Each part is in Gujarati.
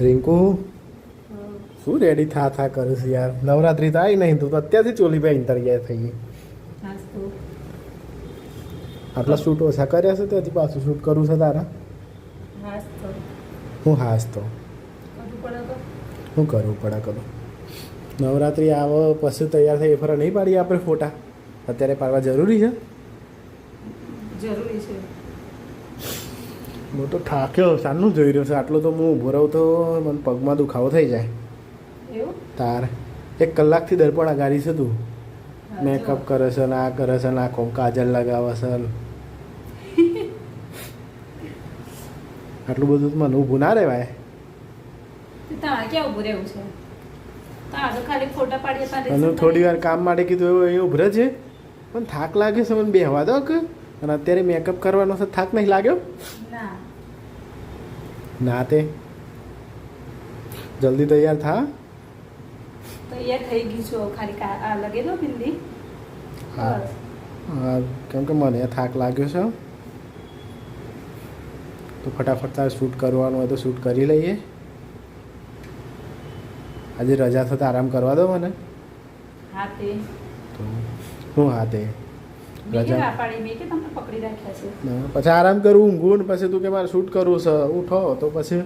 રિંકુ શું રેડી થા કરે છે યાર? નવરાત્રી તો આવી નહીં, તું તો અત્યારથી ચોલી ભાઈ તૈયાર થઈ ગઈ. આટલા શૂટ ઓછા કર્યા છે તો હજી પાછું શૂટ કરવું છે તારા? હું હાસ તો શું કરવું પડે કરું? નવરાત્રી આવો પછી તૈયાર થઈ ફરા નહીં પાડીએ આપણે ફોટા? અત્યારે પાડવા જરૂરી છે? જરૂરી છે. હું તો થાક્યો, સાનું જોઈ રહ્યો છે. આટલો તો હું ઊભો રહું તો મને પગમાં દુખાવો થઈ જાય. એવું? તાર 1 કલાકથી દર્પણ આગાડી છે તું. મેકઅપ કરે છે ને આ કરે છે ને આ કોમ કાજલ લગાવે છે. આટલું બધું મને ઊભું ના રહેવાય. તારે ક્યાં ઊભું રહેવું છે? તારે તો ખાલી ફોટા પાડીએ તારે. અને થોડી વાર કામ માટે કીધું એવું અહીં ઉભરે છે પણ થાક લાગે છે મને બેહવા દો કે. અને અત્યારે મેકઅપ કરવાનો છે, થાક નહીં લાગ્યો? ના ના તે જલ્દી તૈયાર થા. તૈયાર થઈ ગઈ છું, ખાલી આ લગેલો બિંદી. હા હા, કેમ કે મને થાક લાગ્યો છે તો ફટાફટ તારે શૂટ કરવાનું હોય તો શૂટ કરી લઈએ. આજે રજા થતા આરામ કરવા દો મને. હા તે તો હું હા તે રજા પાડી મેં કે તમને પકડી રાખ્યા છે. પછી આરામ કરું, ઊંઘું ને પછી તું કે મારે શૂટ કરવું છે, ઉઠો તો પછી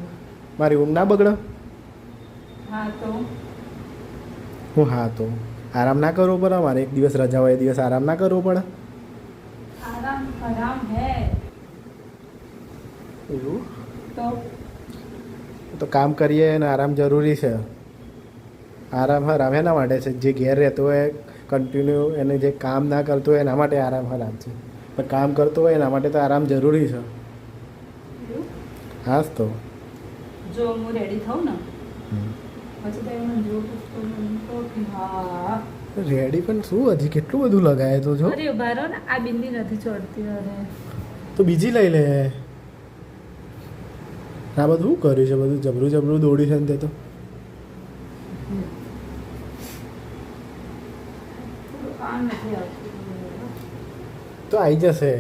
મારી ઊંઘ ના બગડે. હા તો હું હા તો આરામ ના કરવો પડે મારે? એક દિવસ રજા હોય એ દિવસ આરામ ના કરવો પડે? આરામ આરામ હે એવું તો તો કામ કરીએ અને આરામ જરૂરી છે. આરામ હરામ એના માટે છે જે ઘેર રહેતો હોય કન્ટિન્યુ, એને જે કામ ના કરતો હોય એના માટે આરામ હરામ છે. પણ કામ કરતો હોય એના માટે તો આરામ જરૂરી છે. હા તો જો હું રેડી થાઉં ને પછી તો એમને જો કે હા રેડી પણ શું હજી કેટલું બધું લગાય તો જો. અરે ઉભા રહો ને, આ બિંદી નથી ચોડતી. અરે તો બીજી લઈ લે. આ બધું શું કર્યું છે? બધું જબરું જબરું દોડ્યું છે ને તે તો. આ નથી આવતું. તો આવી જશે.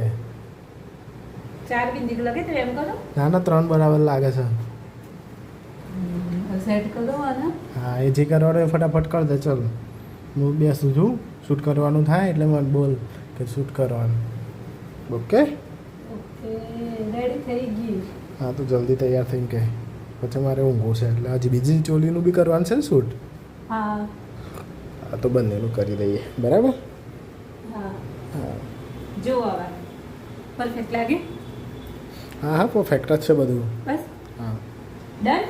4 બિંદી લગે તો એમ કરો. ના ના 3 બરાબર લાગે છે. સેટ કરો આને. હા એ જે કરવાનું એ ફટાફટ કર દે. ચલ હું બેસું છું, શૂટ કરવાનું થાય એટલે મને બોલ કે શૂટ કરવાનું. ઓકે ઓકે રેડી થઈ ગઈ. હા તો જલ્દી તૈયાર થઈને કે પછી મારે ઊંઘવું છે એટલે હજી બીજી ચોલીનું બી કરવાનું છે ને શૂટ. હા હા તો બંનેનું કરી દઈએ. બરાબર? હા હા જો આવા પરફેક્ટ લાગે. હા હા પરફેક્ટ જ છે બધું. બસ હા ડન.